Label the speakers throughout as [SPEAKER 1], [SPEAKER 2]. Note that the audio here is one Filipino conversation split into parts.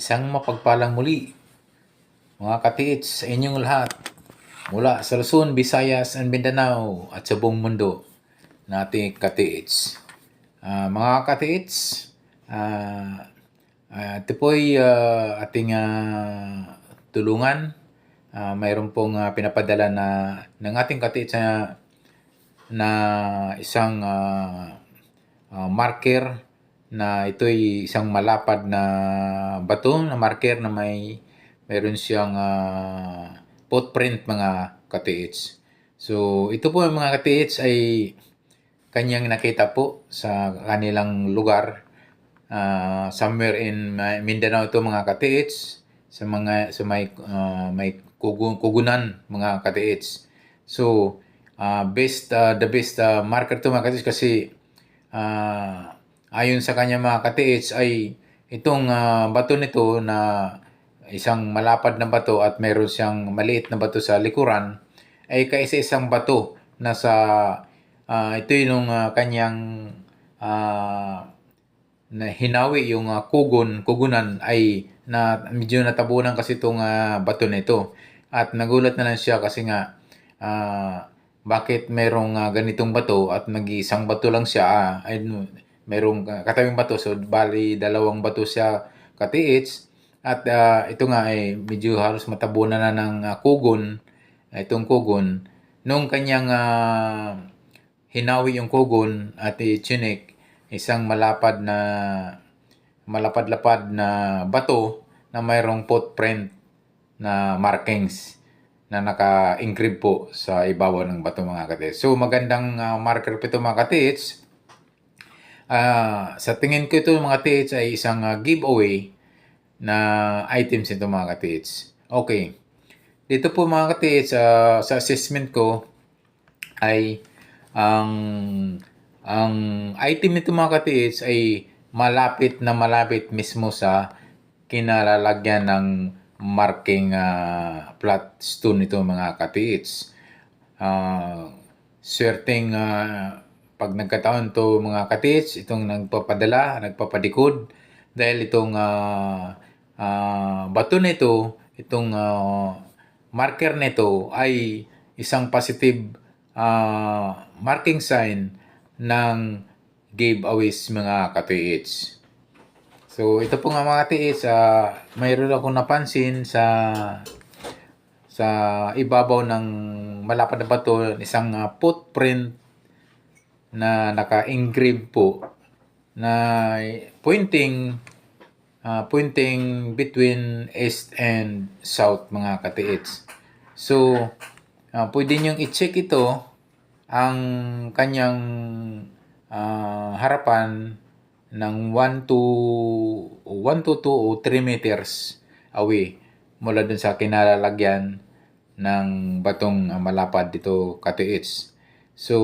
[SPEAKER 1] Isang mapagpalang muli, mga katiits sa inyong lahat, mula sa Luzon, Visayas, and Mindanao at sa buong mundo na ating katiits. Mga katiits, ito po'y ating tulungan. Mayroon pong pinapadala ng ating katiits na isang marker na ito'y isang malapad na bato na marker na mayroon siyang footprint, mga katiits. So ito po mga katiits ay kanyang nakita po sa kanilang lugar, somewhere in Mindanao ito mga katiits, sa may kugunan mga katiits. So the best marker to mga katiits kasi ayon sa kanya mga katiits ay itong bato nito na isang malapad na bato at meron siyang maliit na bato sa likuran ay kaisa-isang bato na ito yung kanyang na hinawi yung kugunan ay na medyo natabunan kasi itong bato nito. At nagulat na lang siya kasi nga bakit merong ganitong bato at nag-iisang bato lang siya, ay merong katabing bato, so bali dalawang bato siya katiits. At ito nga ay medyo halos matabunan na ng itong kugon nung kanyang hinawi yung kugon at chinik, isang malapad-lapad na bato na mayroong footprint na markings na naka-engrave po sa ibabaw ng bato mga katiits. So magandang marker po ito mga katiits. Sa tingin ko ito mga katiits ay isang giveaway na items ito mga katiits. Okay. Dito po mga katiits, sa assessment ko ay ang item nito mga katiits ay malapit mismo sa kinalalagyan ng marking flat stone nito mga katiits. Swerteng pag nagkataon to mga katiits, itong nagpapadikod dahil itong bato nito, itong marker nito ay isang positive marking sign ng giveaways mga katiits. So ito po nga mga katiits, mayroon akong napansin sa ibabaw ng malapad na bato, isang footprint na naka-engrave po na pointing between east and south mga katiits. So pwede niyong i-check ito, ang kanyang harapan ng 1 to 2 o 3 meters away mula dun sa kinalalagyan ng batong malapad dito katiits. So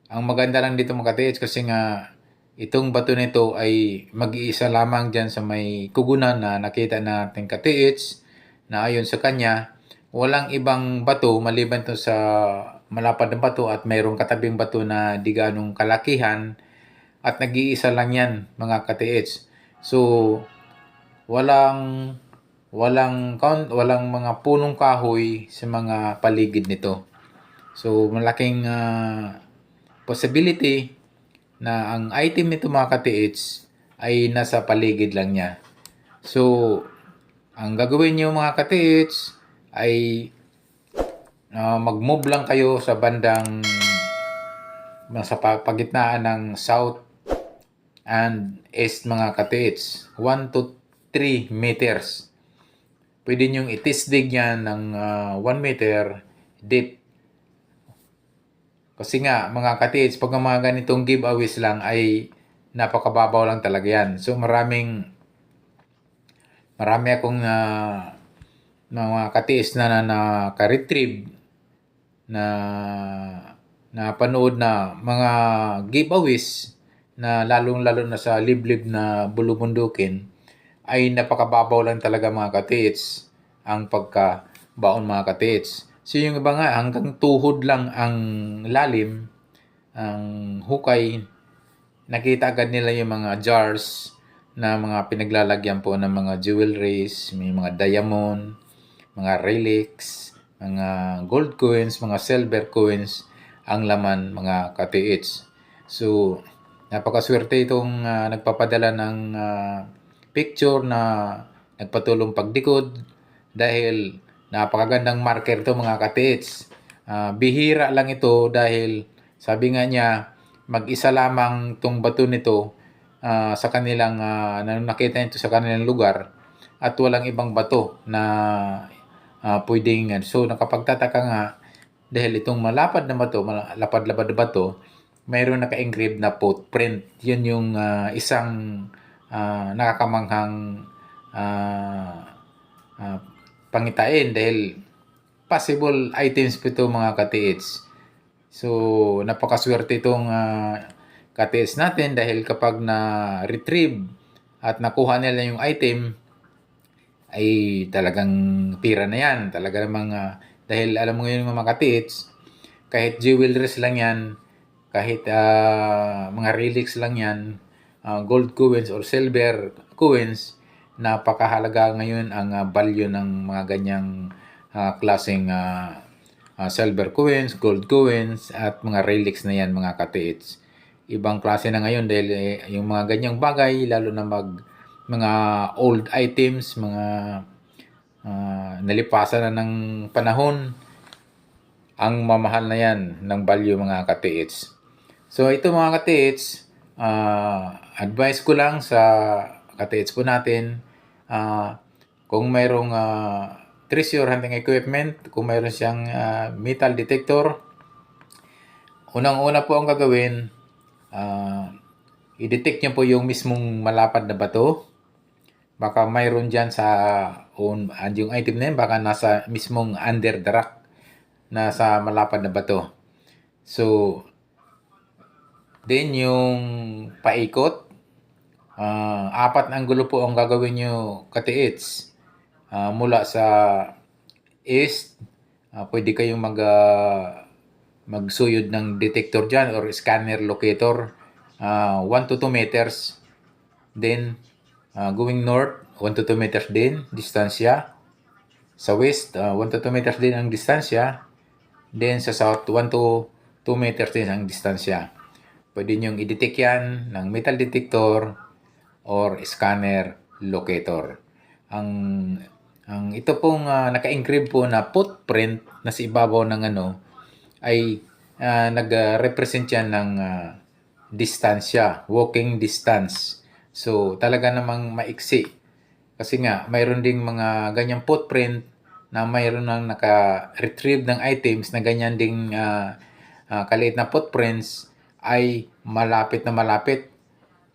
[SPEAKER 1] ang maganda lang dito mga katiits kasi nga itong bato nito ay mag-iisa lamang dyan sa may kugunan na nakita natin katiits, na ayon sa kanya walang ibang bato maliban to sa malapad na bato at mayroong katabing bato na di ganong kalakihan at nag-iisa lang yan mga katiits. So walang mga punong kahoy sa mga paligid nito. So malaking possibility na ang item nito mga katiits ay nasa paligid lang niya. So ang gagawin niyo mga katiits ay mag-move lang kayo sa bandang sa pagitnaan ng south and east mga katiits, 1 to 3 meters. Pwede nyong itisdig yan ng 1 meter deep. Kasi nga mga katiits, pag mga ganitong giveaways lang ay napakababaw lang talaga yan. So marami akong mga katiits na naka-retrieve na panood na mga giveaways na lalong-lalo na sa liblib na bulubundukin ay napakababaw lang talaga mga katiits ang pagkabaon mga katiits. So yung iba nga hanggang tuhod lang ang lalim, ang hukay, nakita agad nila yung mga jars na mga pinaglalagyan po ng mga jewelries, may mga diamond, mga relics, mga gold coins, mga silver coins ang laman mga ka-TH. So, napakaswerte itong nagpapadala ng picture na nagpatulong pagdikod dahil napakagandang marker to mga ka-TH. Bihira lang ito dahil sabi nga niya, mag-isa lamang tong bato nito sa kanilang nakita nito sa kanilang lugar at walang ibang bato na pwedeng so nakapagtataka nga dahil itong malapad na bato, lapad-lapad na bato, mayroon naka-engrave na footprint. Yun yung isang nakakamanghang pangitain dahil possible items po ito mga ka-TH. So, napakaswerte itong ka-TH natin dahil kapag na-retrieve at nakuha nila yung item, ay talagang pira na yan. Talaga namang, dahil alam mo yun mga ka-TH, kahit jewelries lang yan, kahit mga relics lang yan, gold coins or silver coins, napakahalaga ngayon ang value ng mga ganyang klaseng silver coins, gold coins, at mga relics na yan mga ka-TH. Ibang klase na ngayon dahil yung mga ganyang bagay, lalo na mga old items, mga nalipasan na ng panahon, ang mamahal na yan ng value mga ka-TH. So ito mga ka-TH, advice ko lang sa ka-TH po natin, kung mayroong treasure hunting equipment, kung mayroon siyang metal detector, unang-una po ang gagawin, i-detect niyo po yung mismong malapad na bato. Baka mayroon dyan sa yung item na yun, baka nasa mismong under the rock, nasa malapad na bato. So, then yung paikot, apat na anggulo po ang gagawin nyo ka-TH. Mula sa east, pwede kayong magsuyod ng detector dyan or scanner locator, 1 to 2 meters. Then, going north, 1 to 2 meters din, distansya. Sa west, 1 to 2 meters din ang distansya. Then, sa south, 1 to 2 meters din ang distansya. Pwede nyong i-detect yan ng metal detector or scanner locator. Ang ito pong naka-engrave po na footprint na sa ibabaw ng ay nag-represent yan ng distansya, walking distance. So, talaga namang maiksi. Kasi nga, mayroon ding mga ganyang footprint na mayroon nang naka-retrieve ng items na ganyan ding kaliit na footprints ay malapit na malapit.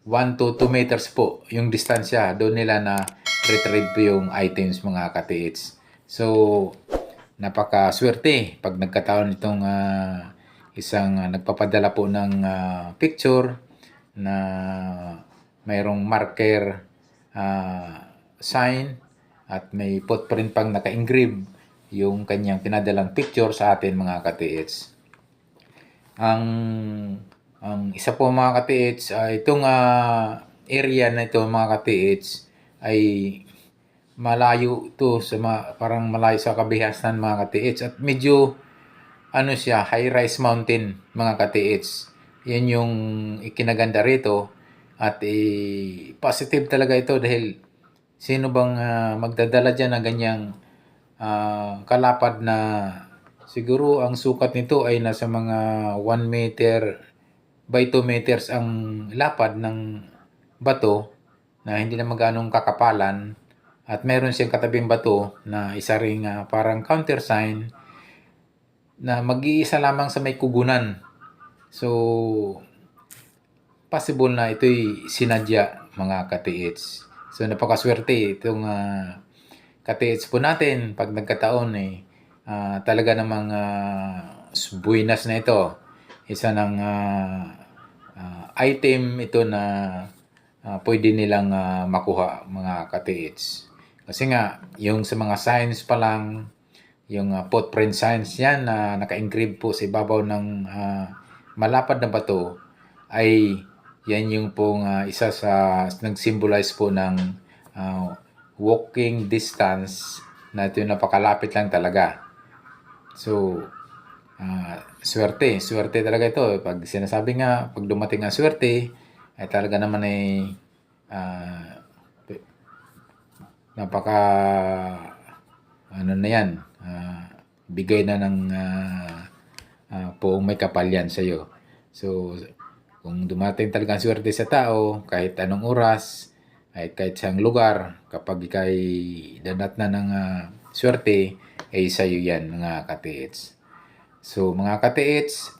[SPEAKER 1] 1 to 2 meters po yung distansya. Doon nila na retrieve yung items mga ka-TH. So, napakaswerte pag nagkataon itong isang nagpapadala po ng picture na mayroong marker sign at may footprint pang naka-engrave yung kanyang pinadalang picture sa atin mga ka-TH. Ang isa po mga ka-TH, itong area na ito mga ka-TH ay malayo ito sa parang malayo sa kabihasan mga ka-TH at medyo siya, high-rise mountain mga ka-TH. Yan yung ikinaganda rito at positive talaga ito dahil sino bang magdadala dyan ng ganyang kalapad na siguro ang sukat nito ay nasa mga 1 meter by 2 meters ang lapad ng bato na hindi na magano'ng kakapalan at meron siyang katabing bato na isa ring parang countersign na mag-iisa lamang sa may kugunan. So, possible na ito'y sinadya mga ka-TH. So, napakaswerte itong ka-TH po natin pag nagkataon talaga namang buwinas na ito. Isa ng item ito na pwede nilang makuha mga ka-TH. Kasi nga, yung sa mga signs pa lang, yung footprint signs yan na naka-engrave po sa ibabaw ng malapad na bato ay yan yung pong isa sa nag-symbolize po ng walking distance na ito yung napakalapit lang talaga. So, swerte talaga ito. Pag sinasabi nga, pag dumating ang swerte, ay talaga naman ay napaka ano na yan, bigay na ng poong may kapal yan sa iyo. So, kung dumating talagang swerte sa tao, kahit anong oras, ay kahit saan lugar, kapag ikay danat na ng swerte, ay sa iyo yan, mga katiits. So, mga katiits,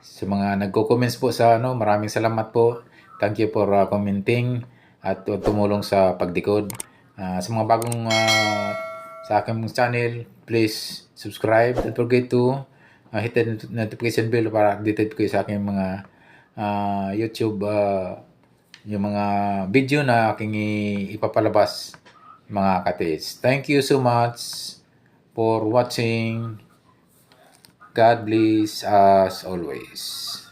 [SPEAKER 1] sa mga nagko-comments po sa maraming salamat po. Thank you for commenting at tumulong sa pagdikod. Sa mga bagong sa aking channel, please subscribe. Don't forget to hit the notification bell para updated kayo sa aking mga YouTube yung mga video na aking ipapalabas, mga katiits. Thank you so much for watching. God bless as always.